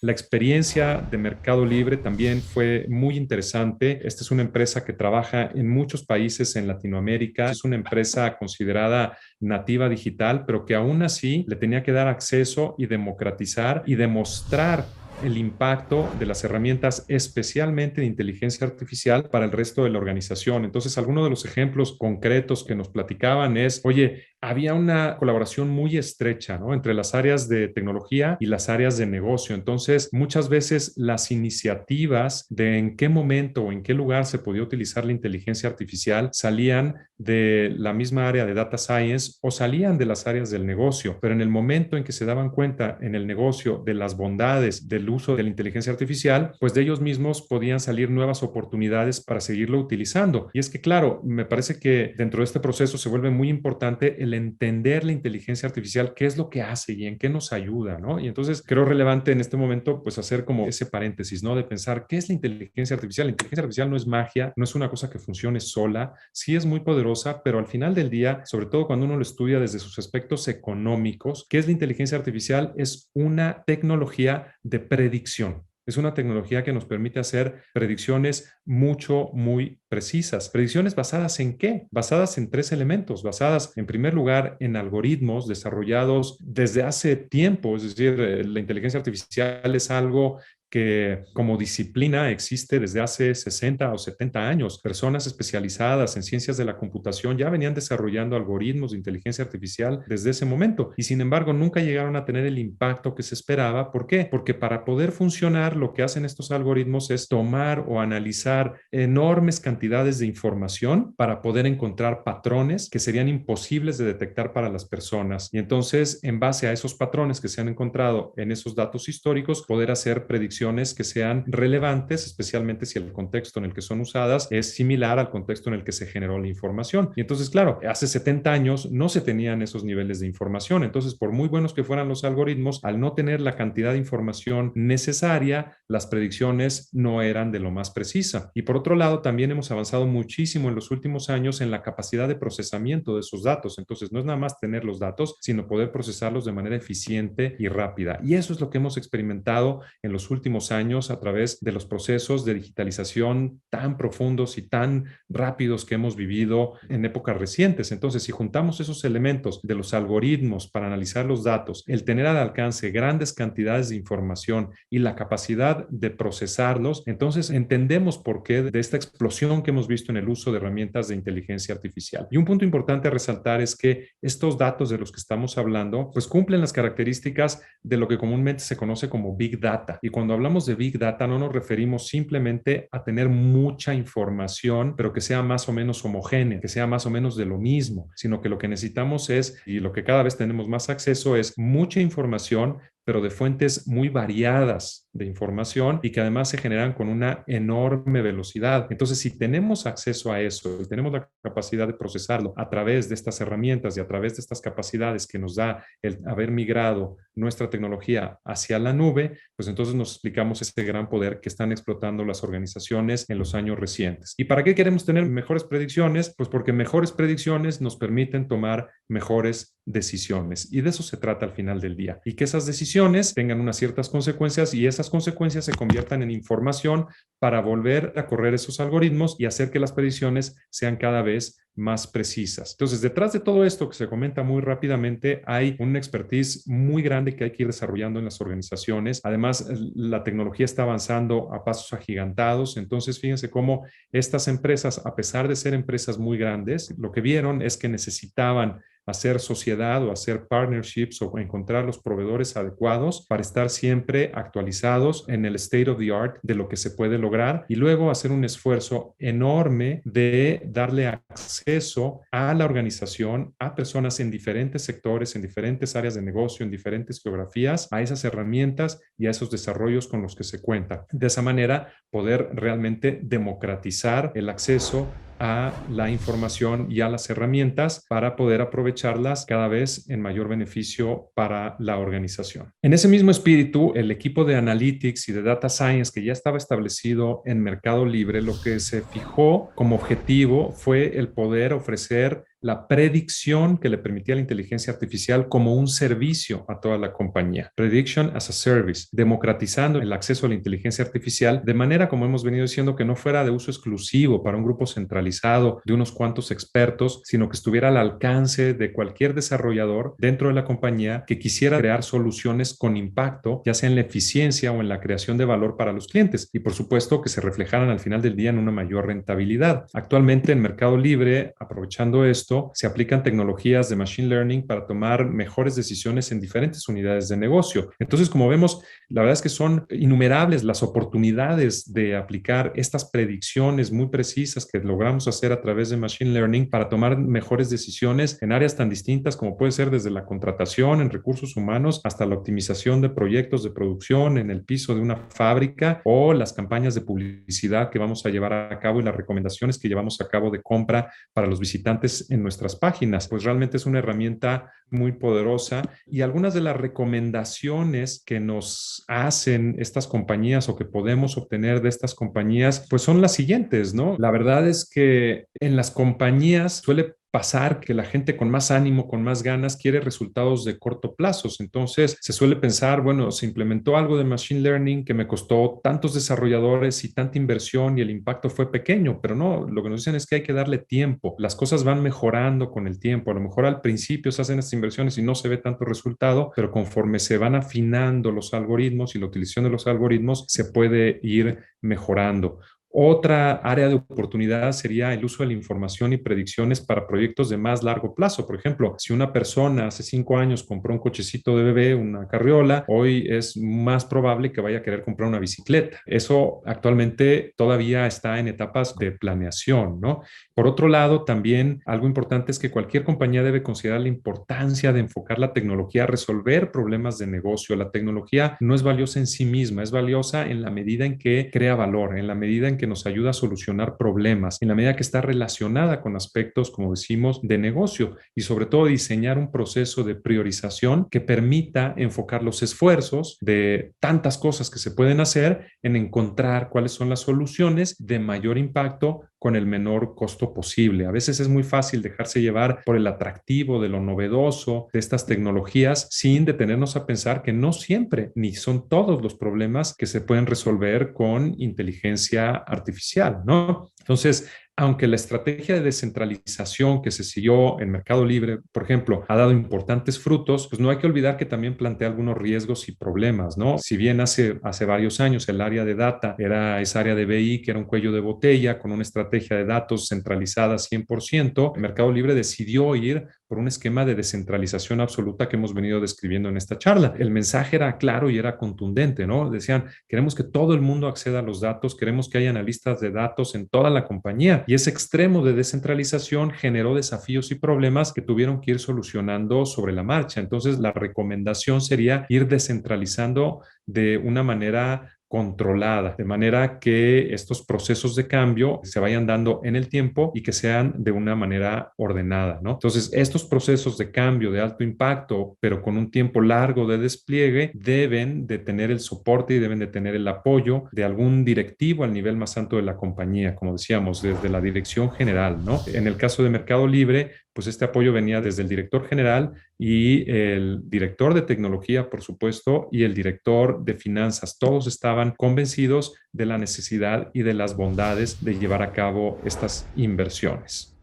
La experiencia de Mercado Libre también fue muy interesante. Esta es una empresa que trabaja en muchos países en Latinoamérica. Es una empresa considerada nativa digital, pero que aún así le tenía que dar acceso y democratizar y demostrar el impacto de las herramientas, especialmente de inteligencia artificial, para el resto de la organización. Entonces, algunos de los ejemplos concretos que nos platicaban es, oye, había una colaboración muy estrecha, ¿no?, entre las áreas de tecnología y las áreas de negocio. Entonces, muchas veces las iniciativas de en qué momento o en qué lugar se podía utilizar la inteligencia artificial salían de la misma área de data science o salían de las áreas del negocio, pero en el momento en que se daban cuenta en el negocio de las bondades del uso de la inteligencia artificial, pues de ellos mismos podían salir nuevas oportunidades para seguirlo utilizando. Y es que, claro, me parece que dentro de este proceso se vuelve muy importante el entender la inteligencia artificial, qué es lo que hace y en qué nos ayuda, ¿no? Y entonces creo relevante en este momento, pues, hacer como ese paréntesis, ¿no?, de pensar qué es la inteligencia artificial. La inteligencia artificial no es magia, no es una cosa que funcione sola, sí es muy poderosa, pero al final del día, sobre todo cuando uno lo estudia desde sus aspectos económicos, ¿qué es la inteligencia artificial? Es una tecnología de predicción. Es una tecnología que nos permite hacer predicciones muy precisas. ¿Predicciones basadas en qué? Basadas en tres elementos. Basadas, en primer lugar, en algoritmos desarrollados desde hace tiempo. Es decir, la inteligencia artificial es algo que como disciplina existe desde hace 60 o 70 años. Personas especializadas en ciencias de la computación ya venían desarrollando algoritmos de inteligencia artificial desde ese momento y sin embargo nunca llegaron a tener el impacto que se esperaba. ¿Por qué? Porque para poder funcionar lo que hacen estos algoritmos es tomar o analizar enormes cantidades de información para poder encontrar patrones que serían imposibles de detectar para las personas. Y entonces, en base a esos patrones que se han encontrado en esos datos históricos, poder hacer predicciones que sean relevantes, especialmente si el contexto en el que son usadas es similar al contexto en el que se generó la información. Y entonces, claro, hace 70 años no se tenían esos niveles de información. Entonces, por muy buenos que fueran los algoritmos, al no tener la cantidad de información necesaria, las predicciones no eran de lo más precisa. Y por otro lado, también hemos avanzado muchísimo en los últimos años en la capacidad de procesamiento de esos datos. Entonces, no es nada más tener los datos, sino poder procesarlos de manera eficiente y rápida. Y eso es lo que hemos experimentado en los últimos años a través de los procesos de digitalización tan profundos y tan rápidos que hemos vivido en épocas recientes. Entonces, si juntamos esos elementos de los algoritmos para analizar los datos, el tener al alcance grandes cantidades de información y la capacidad de procesarlos, entonces entendemos por qué de esta explosión que hemos visto en el uso de herramientas de inteligencia artificial. Y un punto importante a resaltar es que estos datos de los que estamos hablando, pues cumplen las características de lo que comúnmente se conoce como Big Data. Y cuando hablamos de Big Data no nos referimos simplemente a tener mucha información, pero que sea más o menos homogénea, que sea más o menos de lo mismo, sino que lo que necesitamos es, y lo que cada vez tenemos más acceso es mucha información, pero de fuentes muy variadas de información y que además se generan con una enorme velocidad. Entonces, si tenemos acceso a eso y tenemos la capacidad de procesarlo a través de estas herramientas y a través de estas capacidades que nos da el haber migrado nuestra tecnología hacia la nube, pues entonces nos explicamos ese gran poder que están explotando las organizaciones en los años recientes. ¿Y para qué queremos tener mejores predicciones? Pues porque mejores predicciones nos permiten tomar mejores decisiones. Y de eso se trata al final del día. Y que esas decisiones tengan unas ciertas consecuencias y esas consecuencias se conviertan en información para volver a correr esos algoritmos y hacer que las predicciones sean cada vez más precisas. Entonces, detrás de todo esto que se comenta muy rápidamente, hay una expertise muy grande que hay que ir desarrollando en las organizaciones. Además, la tecnología está avanzando a pasos agigantados. Entonces, fíjense cómo estas empresas, a pesar de ser empresas muy grandes, lo que vieron es que necesitaban hacer sociedad o hacer partnerships o encontrar los proveedores adecuados para estar siempre actualizados en el state of the art de lo que se puede lograr y luego hacer un esfuerzo enorme de darle acceso a la organización, a personas en diferentes sectores, en diferentes áreas de negocio, en diferentes geografías, a esas herramientas y a esos desarrollos con los que se cuenta. De esa manera, poder realmente democratizar el acceso a la información y a las herramientas para poder aprovecharlas cada vez en mayor beneficio para la organización. En ese mismo espíritu, el equipo de Analytics y de Data Science que ya estaba establecido en Mercado Libre, lo que se fijó como objetivo fue el poder ofrecer la predicción que le permitía la inteligencia artificial como un servicio a toda la compañía. Prediction as a Service, democratizando el acceso a la inteligencia artificial de manera, como hemos venido diciendo, que no fuera de uso exclusivo para un grupo centralizado de unos cuantos expertos, sino que estuviera al alcance de cualquier desarrollador dentro de la compañía que quisiera crear soluciones con impacto, ya sea en la eficiencia o en la creación de valor para los clientes y, por supuesto, que se reflejaran al final del día en una mayor rentabilidad. Actualmente en Mercado Libre, aprovechando esto, se aplican tecnologías de machine learning para tomar mejores decisiones en diferentes unidades de negocio. Entonces, como vemos, la verdad es que son innumerables las oportunidades de aplicar estas predicciones muy precisas que logramos hacer a través de machine learning para tomar mejores decisiones en áreas tan distintas como puede ser desde la contratación en recursos humanos hasta la optimización de proyectos de producción en el piso de una fábrica o las campañas de publicidad que vamos a llevar a cabo y las recomendaciones que llevamos a cabo de compra para los visitantes en nuestras páginas. Pues realmente es una herramienta muy poderosa y algunas de las recomendaciones que nos hacen estas compañías o que podemos obtener de estas compañías, pues son las siguientes, ¿no? La verdad es que en las compañías suele pasar que la gente con más ánimo, con más ganas, quiere resultados de corto plazo. Entonces se suele pensar, bueno, se implementó algo de machine learning que me costó tantos desarrolladores y tanta inversión y el impacto fue pequeño, pero no, lo que nos dicen es que hay que darle tiempo. Las cosas van mejorando con el tiempo. A lo mejor al principio se hacen estas inversiones y no se ve tanto resultado, pero conforme se van afinando los algoritmos y la utilización de los algoritmos, se puede ir mejorando. Otra área de oportunidad sería el uso de la información y predicciones para proyectos de más largo plazo. Por ejemplo, si una persona hace 5 años compró un cochecito de bebé, una carriola, hoy es más probable que vaya a querer comprar una bicicleta. Eso actualmente todavía está en etapas de planeación, ¿no? Por otro lado, también algo importante es que cualquier compañía debe considerar la importancia de enfocar la tecnología a resolver problemas de negocio. La tecnología no es valiosa en sí misma, es valiosa en la medida en que crea valor, en la medida en que nos ayuda a solucionar problemas, en la medida que está relacionada con aspectos, como decimos, de negocio y sobre todo diseñar un proceso de priorización que permita enfocar los esfuerzos de tantas cosas que se pueden hacer en encontrar cuáles son las soluciones de mayor impacto con el menor costo posible. A veces es muy fácil dejarse llevar por el atractivo de lo novedoso de estas tecnologías sin detenernos a pensar que no siempre ni son todos los problemas que se pueden resolver con inteligencia artificial, ¿no? Entonces, aunque la estrategia de descentralización que se siguió en Mercado Libre, por ejemplo, ha dado importantes frutos, pues no hay que olvidar que también plantea algunos riesgos y problemas, ¿no? Si bien hace varios años el área de data era esa área de BI que era un cuello de botella con una estrategia de datos centralizada 100%, Mercado Libre decidió ir por un esquema de descentralización absoluta que hemos venido describiendo en esta charla. El mensaje era claro y era contundente, ¿no? Decían, queremos que todo el mundo acceda a los datos, queremos que haya analistas de datos en toda la compañía. Y ese extremo de descentralización generó desafíos y problemas que tuvieron que ir solucionando sobre la marcha. Entonces, la recomendación sería ir descentralizando de una manera controlada, de manera que estos procesos de cambio se vayan dando en el tiempo y que sean de una manera ordenada, ¿no? Entonces, estos procesos de cambio de alto impacto, pero con un tiempo largo de despliegue, deben de tener el soporte y deben de tener el apoyo de algún directivo al nivel más alto de la compañía, como decíamos, desde la dirección general, ¿no? En el caso de Mercado Libre, pues este apoyo venía desde el director general y el director de tecnología, por supuesto, y el director de finanzas. Todos estaban convencidos de la necesidad y de las bondades de llevar a cabo estas inversiones.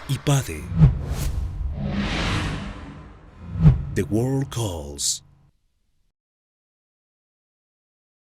IPADE. The World Calls.